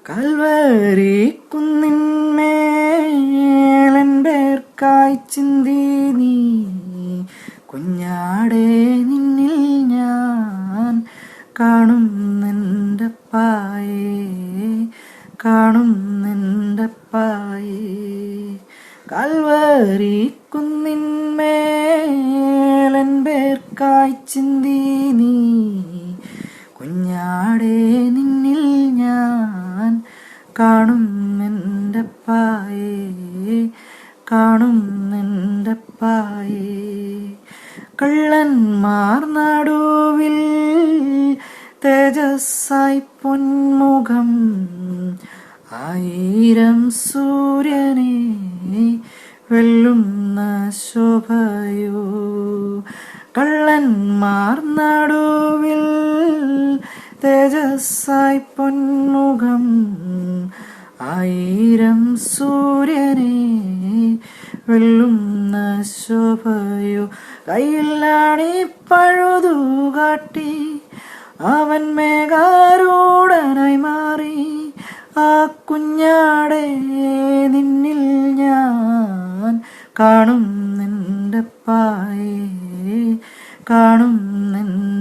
കൽവരി കുന്നിന്മേലൻ പേർക്കായി ചിന്തി നീ കുഞ്ഞാടേ നിന്നിൽ ഞാൻ കാണുന്നെൻ്റപ്പായേ കാണുന്നെൻ്റപ്പായേ. കൽവരി കുന്നിന്മേലൻ പേർക്കായി ചിന്തി നീ കുഞ്ഞാടേ നിന്നിൽ ഞാൻ കാണുന്നെൻ്റപ്പായേ കാണുന്നെൻ്റപ്പായേ. കള്ളന്മാർ നടുവിൽ തേജസ്സായി പൊന്മുഖം 1000 സൂര്യനെ വെല്ലുന്ന ശോഭയോ. കള്ളന്മാർ നടുവിൽ തേജസ്സായി പൊന്മുഖം 1000 സൂര്യനെ വെല്ലുന്ന ശോഭയോ. കയ്യിലാണി പഴുതു കാട്ടി അവൻ മേഘാരൂഢനായി മാറി. ആ കുഞ്ഞാടേ നിന്നിൽ ഞാൻ കാണുന്നെൻ്റപ്പായേ കാണുന്നെൻ്റപ്പായേ.